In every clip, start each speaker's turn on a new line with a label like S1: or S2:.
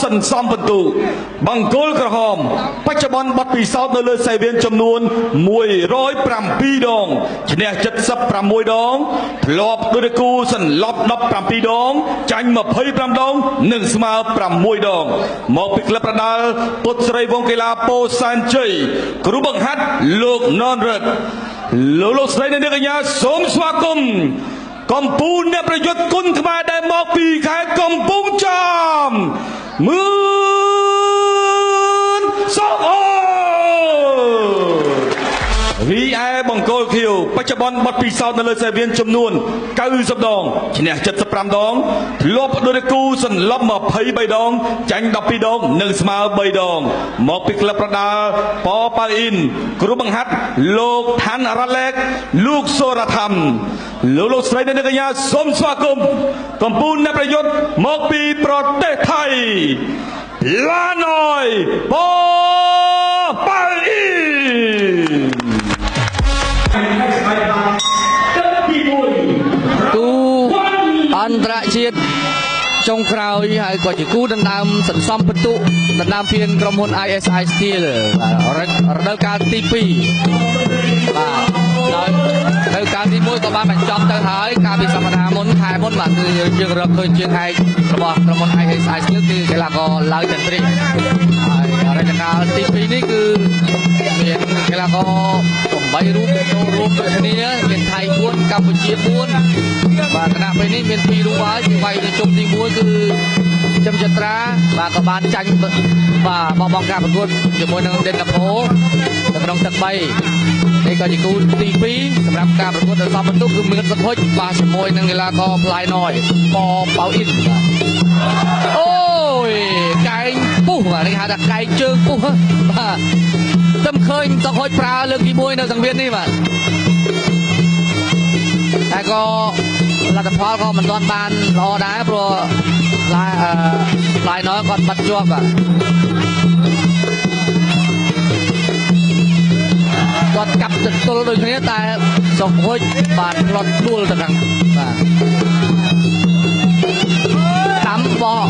S1: សន្សំបន្ទូបង្គោលក្រហមបច្ចុប្បន្នបទពិសោធន៍នៅលើសាយវៀនចំនួន107ដងឈ្នះ76ដងធ្លាប់ដូចគូសន្លប់17ដងចាញ់25ដងនិងស្មើ6ដងមកពីក្លឹបប្រដាល់ពុទ្ធស្រីវងកីឡាពោធិ៍សែនជ័យគ្រូបង្ហាត់លោកណនរិទ្ធលោកស្រីនិងអ្នកកញ្ញាសូមស្វាគមន៍កំពូលអ្នកប្រយុទ្ធគុណខ្មែរដែលមកពីខេត្តកំពង់ចាមមឿនសុខអូរីឯបង្គោលខៀវបច្ចុប្បន្នបទពិសោធន៍នៅលើសាយវៀនចំនួន90ដងឈ្នះ75ដងធ្លាប់ដូចគូសន្លប់23ដងចាញ់12ដងនិងស្មើ3ដងមកពីក្លឹបប្រដាល់ប៉ប៉ៅអ៊ីនគ្រូបង្ហាត់លោកថាន់រ៉ាឡែកលោកសូរ៉ាថាំលោកស្រីនិងអ្នកកញ្ញាសូមស្វាគមន៍កំពូលអ្នកប្រយុទ្ធមកពីប្រទេសថៃឡាណយប៉ប៉ៅអ៊ីន
S2: គូអន្តរជាតិចុងក្រោយហើយក៏ជាគូដណ្ដើមសន្សំពិន្ទុដណ្ដើមពានក្រុមហ៊ុន ISI Steel រដូវកាលទី2បាទដោយរដូវកាលទី1ក៏បានបញ្ចប់ទៅហើយកាលពីសប្តាហ៍មុនខែមុនបាទគឺយើងរកឃើញជើងឯករបស់ក្រុមហ៊ុន ISI Steel គឺកីឡាករឡើយចន្ទ្រីហើយរដូវកាលទី2នេះគឺមានកីឡាករ8រូបចូលរួមដូចគ្នាមានថៃ4កម្ពុជា4បាទគណៈពេលនេះមាន2រូបហើយពីវាយនៅជុំទី1គឺចំចត្រាបាទក៏បានចាញ់បាទបបងការប្រកួតជាមួយនឹងដេនកាផូនៅក្នុងទឹក3នេះក៏ជាគូទី2សម្រាប់ការប្រកួតដល់សពបន្ទុកគឺមានសុខុចបាទជាមួយនឹងកីឡាករផ្លាយណយប៉ប៉ៅអ៊ីនអូយកែងពុះបាទនេះហៅថាកែងជើងពុះបាទតែឃើញសុខុចប្រើលើកទី1នៅសង្វៀននេះបាទតែក៏លទ្ធផលក៏មិនទាន់បានល្អដែរព្រោះផ្លាយណយគាត់បាត់ជាប់បាទគាត់កាប់ទឹកទល់ដូចគ្នាតែសុខុចបានផ្លត់ដួលទៅខាងបាទតាមបោះ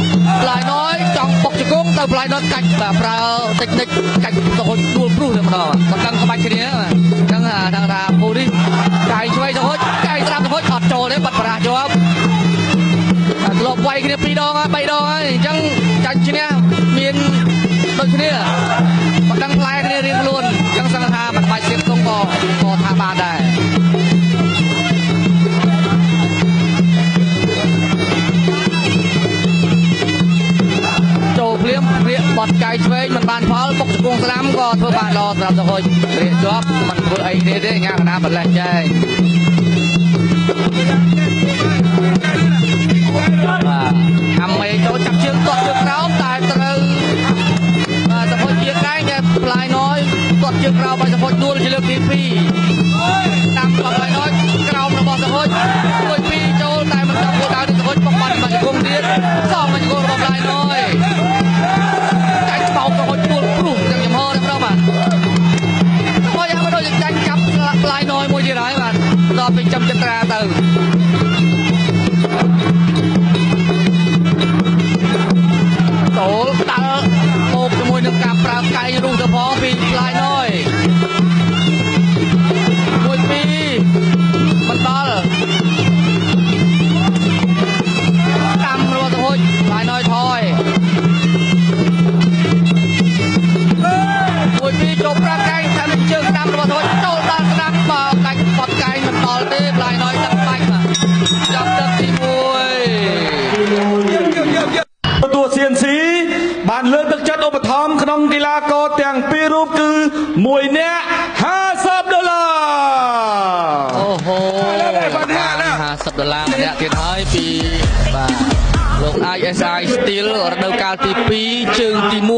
S2: ផ្លាយណយចង់បុកជង្គង់ទៅផ្លាយណយកាច់បាទប្រើតិចនិចកាច់សុខុចដួលព្រោះតែម្ដងគាត់ដឹងក្បាច់គ្នាហ្នឹងថាពូនេះកាយឆ្វេងសុខុចកាយស្ដាប់សុខុចអត់ចូលទេបាត់ប្រាស់ជាប់ធ្លាប់វាយគ្នា2ដងហើយ3ដងហើយអញ្ចឹងចាញ់ឈ្នះមានដូចគ្នាមិនដឹងផ្លែគ្នារៀងខ្លួនអញ្ចឹងសឹងថាមិនបាច់ទៀងទុំក៏ថាបានដែរចូលភ្លាមរៀកបត់កាយឆ្វេងមិនបានផលបុកជង្គង់ស្ដាំក៏ធ្វើបានល្អសម្រាប់សុខុចរៀកជាប់មិនធ្វើអីគ្នាទេញ៉ាំកណាបលេះចែងបាទអាមេចូលចាប់ជើងទាត់ជើងក្រោមតែត្រូវបាទសុខុចជាកាយតែផ្លាយណយទាត់ជើងក្រោមឲ្យសុខុចដួលជាលើកទី2តាមផ្លាយណយក្រោមរបស់សុខុចមួយ2ចូលតែមិនដល់គោលដៅទីសុខុចបុកបាត់មកជង្គង់ទៀតសងមកជង្គង់របស់ផ្លាយណយចាញ់បោកសុខុចដួលព្រោះទាំងចំហទេប្រហែលបាទសុខុចឲ្យមកដូចចាញ់ចាប់ផ្លាយណយមួយទៀតហើយបាទដល់ពីចំចត្រាទៅចូលដាល់បូកជាមួយនឹងការប្រើកាយរុះទៅផងពីផ្លាយណយ1 2មិនដល់តាមរត់ទៅហុចផ្លាយណយថយ1 2ចូលប្រើកាយតាមជើងតាមរត់ទៅហុចចូលដល់ស្ដាប់បើកាច់បត់កាយមិនដល់ទេផ្លាយណយទឹកបាច់បាទចាប់ទឹកទី1
S1: ទទួល CNC បានលើកទឹកចិត្តឧបត្ថម្ភក្នុងកីឡាករទាំង2រូបគឺ1នាក់$50អូ
S2: ហូ$50ម្នាក់ទៀតហើយពីបាទលោក ISI Steel រដូវកាលទី2ជើងទី1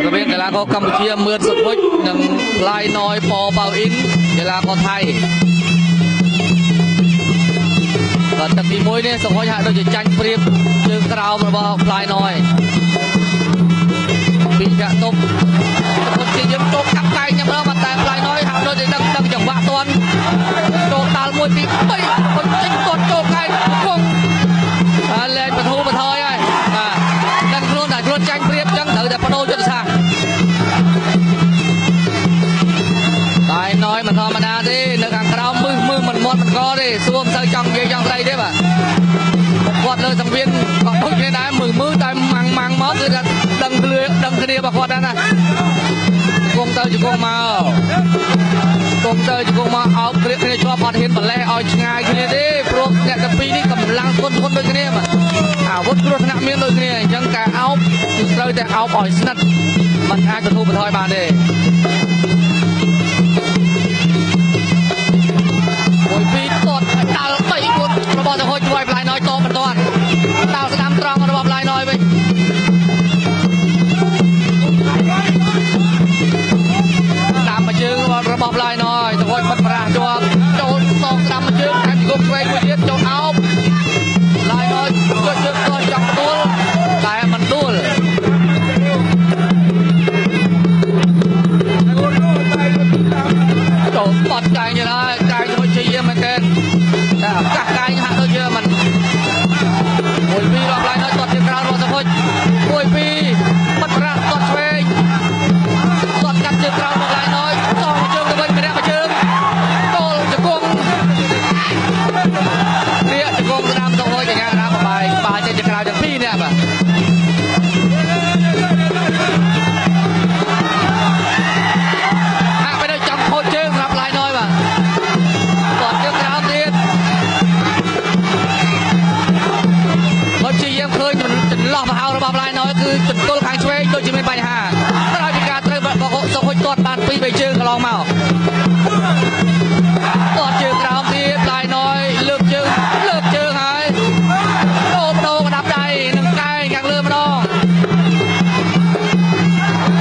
S2: រវាងកីឡាករកម្ពុជាមឿនសុខុចនិងផ្លាយណយប៉ប៉ៅអ៊ីនកីឡាករថៃបាទទឹកទី1នេះសុខុចហាក់ដូចជាចាញ់ព្រៀបជើងក្រោមរបស់ផ្លាយណយពីចាក់ទប់សុខុចជាយើងទប់កាប់កាយញ៉ាំដល់តែផ្លាយណយហាក់ដូចជាដឹងចង្វាក់ទាន់ចូលដាល់1 2 3គាត់ចេញគាត់ចូលកាយគង់ហើយលែងបធូរបន្ថយហើយបាទដឹងខ្លួនតែ ជង្គង់មកអោបគ្រាគ្នាជាប់អត់ហ៊ានបលេះឲ្យឆ្ងាយគ្នាទេព្រោះអ្នកទាំងពីរនេះកម្លាំងធន់ដូចគ្នាបាទអាវុធគ្រោះថ្នាក់មានដូចគ្នាអញ្ចឹងការអោបគឺត្រូវតែអោបឲ្យស្និទ្ធមិនអាចបន្ទោបន្ថយបានទេមួយពីរតតដាល់3 4របស់ទៅហុចជួយផ្លាយណយតបមិនទាន់ដាល់ស្ដាំត្រង់របស់ផ្លាយណយវិញតាមមួយជើងរបស់ផ្លាយណយទៅហុចបាត់ប្រាស់ជាប់ចូលសងស្ដាំមួយជើងតែគុំឆ្វេងមួយទៀតចូលអោបផ្លាយណយយកជើងតចង់ដួលតែមិនដួលចូលបត់កាយទៅហើយកាយមួយជាយាមមែនទេតែឱកាសកាយហាក់ដូចជាមិនមួយពីររបស់ផ្លាយណយតជាក្រៅរបស់ទៅហុចមួយពីរបាត់ប្រាស់តឆ្វេងតកាត់ជើងក្រៅរបស់ផ្លាយណយសងជើងទៅវិញម្នាក់មួយជើងគោលជង្គង់គ្រាជង្គង់ស្ដាំទៅហុចយ៉ាងណាបាយបាយចេញជាក្រៅទាំងពីរនាក់បាទហាក់បីដូចចង់ខូចជើងសម្រាប់ផ្លាយណយបាទគាត់ជើងក្រៅទៀតបើជាយើងឃើញចន្លោះមហោរបស់ផ្លាយណយគឺចន្ទុលខាងឆ្វេងដូចជាមានបញ្ហាក្រោយពីការត្រូវបកសុខហុចគាត់បាន2 3ជើងកន្លងមកគាត់ជើងក្រោមទៀតផ្លាយណយលើកជើងហើយដូរក្តាប់ដៃនឹងកែងខាងលើម្ដង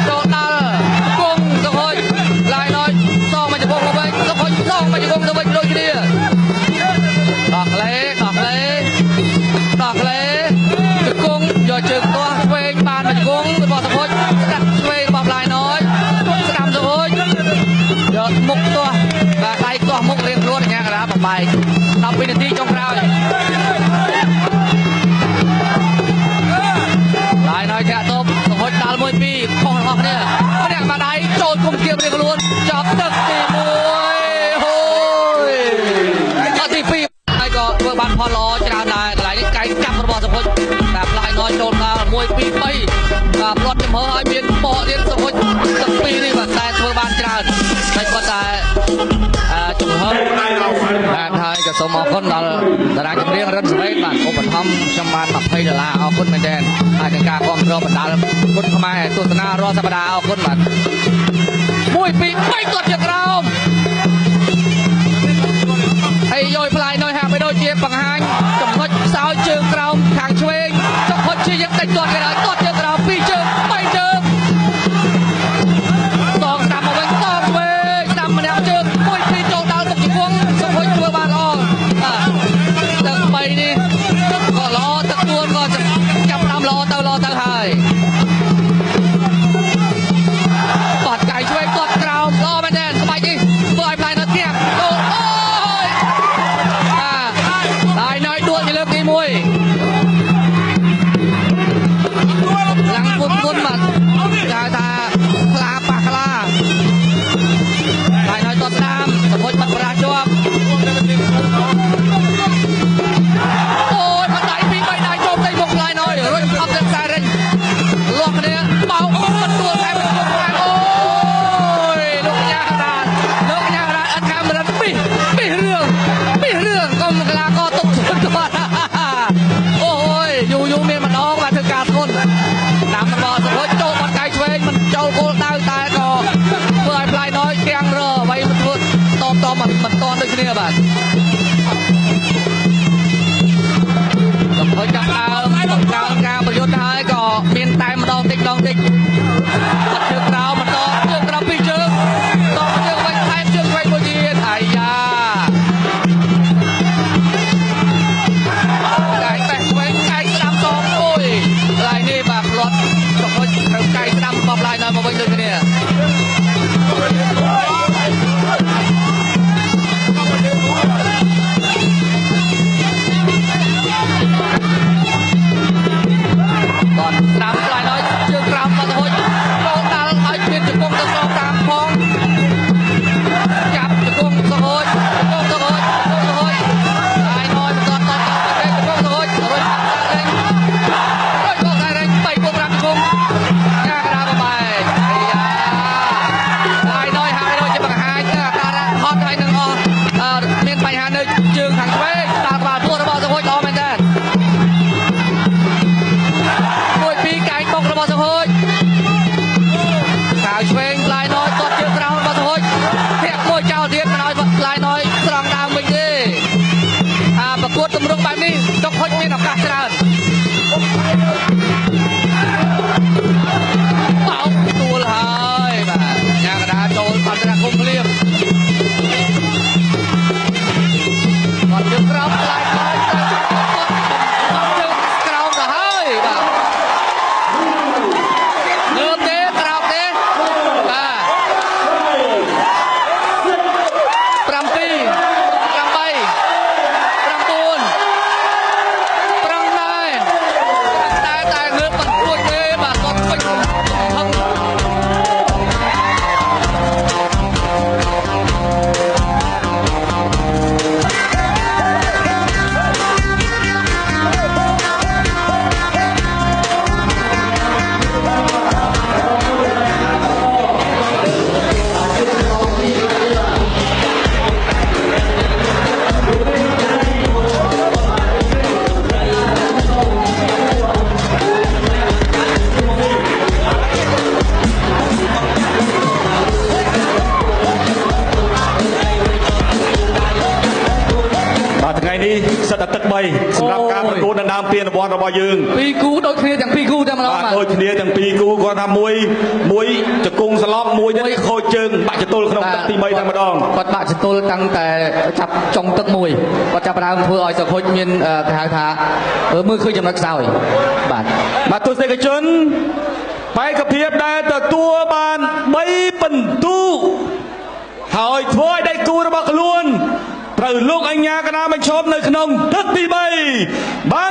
S2: ចូលដល់គង់ទៅហុចផ្លាយណយសងមកជង្គង់ទៅវិញទៅហុចសងមកជង្គង់ទៅវិញដូចគ្នាដោះក្លេជង្គង់យកជើងទាស់ឆ្វេងបានមកជង្គង់របស់ទៅហុចស្ដាប់ឆ្វេងរបស់ផ្លាយណយស្ដាំទៅហុចយកមុខទាស់បាទដៃទាស់មុខរៀងខ្លួនយ៉ាងណាបំបែក12 នាទីចុងក្រោយផ្លាយណយធាក់ទប់ទៅហុចដាល់1 2ខុសរបស់គ្នាម្នាក់មកដៃចូលគុំគៀបរៀងខ្លួនចាប់ទឹកទី1ហូយទី2ហើយក៏ធ្វើបានផលល្អច្រើនដែរកន្លែងនេះកែងចាប់របស់សុភុចតែផ្លាយណយចូលដល់1 2 3ផ្លត់ចំហឲ្យមានបកទៀតសុភុចទឹកពីរនេះបាទតែធ្វើបានច្រើនតែគាត់តែចំហបានហើយក៏សូមអរគុណដល់តារាចម្រៀងរិនសវេតបាទឧបត្ថម្ភខ្ញុំបាន$20អរគុណមែនទែនហើយនឹងការគាំទ្របណ្ដាលគុណខ្មែរទស្សនារាល់សប្ដាហ៍អរគុណបាទ1 2 3គាត់ជាក្រោមហើយយកផ្លាយណយហាក់បីដូចជាបង្ហាញចំណុចខ្សោយជើងក្រោមខាងឆ្វេងចុះហុចជាយើងតិចទាត់គេហើយទាត់ជើងក្រោម2 ជើង 3 ជើងតងស្ដាំមកវិញតងឆ្វេងស្ដាំម្នាក់ជើង1 2ចូលដល់ទុកជង្គង់សុភុចធ្វើបានល្អបាទទឹក3នេះក៏ល្អទឹក4ក៏ចាប់ដើមល្អទៅហើយបាត់កាយឆ្វេងទាត់ក្រោមល្អមែនទេស្បែកនេះធ្វើឲ្យផ្លាយណយធាក់អូយផ្លាយណយដួលជាលើកទី1ឡើងពុនបាទគេថាខ្លាប៉ះខ្លាផ្លាយណយទាត់ស្ដាំសុភុចបាត់ប្រាស់ជាប់អូយបាត់ដៃ2 3ដៃចូលទៅមុខផ្លាយណយរុញអត់ទឹកខ្សែរិញលាស់គ្នាបោកមិនដួលតែមិនគុំខាងអូយលោកញ៉ារាអត់កាមេរ៉ាពីរឿងកុំកលាកតុកគាត់អូយយូរមានម្ដងបាទធ្វើការធ្ងន់តាមរបស់សុភុចចូលបាត់កាយឆ្វេងមិនចូលគោលដៅតែក៏ធ្វើឲ្យផ្លាយណយទាំងរអ្វីមិនធ្វើតបមិនតន់ដូចគ្នាបាទសុភុចចាប់ដើមបង្កើនការប្រយុទ្ធហើយក៏មានតែម្ដងតិចបាត់ជើងក្រោមបន្តជើងក្រោម2 ជើងតបជើងវិញថែមជើងឆ្វេងមួយទៀតអាយ៉ាកាយបេះឆ្វេងកាយស្ដាំតបអូយផ្លាយនេះបាទផ្លត់សុភុចត្រូវកាយស្ដាំរបស់ផ្លាយណយមកវិញដូចគ្នាគាត់ស្ដាំផ្លាយណយជើងក្រោមមកទៅហុចចូលដ
S1: ដើមពានរង្វាន់របស់យើង
S2: ពីគូដូចគ្នាទាំងពីរគូតែម្ដង
S1: បាទ
S2: បាទ
S1: ដូចគ្នាទាំងពីរគូគាត់ថាមួយជង្គង់ស្លប់មួយទៀតខូចជើងបាក់ចតុលក្នុងទឹកទី3តែម្ដង
S2: គាត់បាក់ចតុលតាំងតែចាប់ចុងទឹកមួយគាត់ចាប់ផ្ដើមធ្វើឲ្យសុខុចមានគេហៅថាមើលឃើញចំណុចខ្សោយបាទ
S1: បាទទស្សនិកជនបេក្ខភាពដែលទទួលបាន3ពិន្ទុហើយធ្វើឲ្យដៃគូរបស់ខ្លួនត្រូវលោកអញ្ញាកណាបញ្ឈប់នៅក្នុងទឹកទី3បាន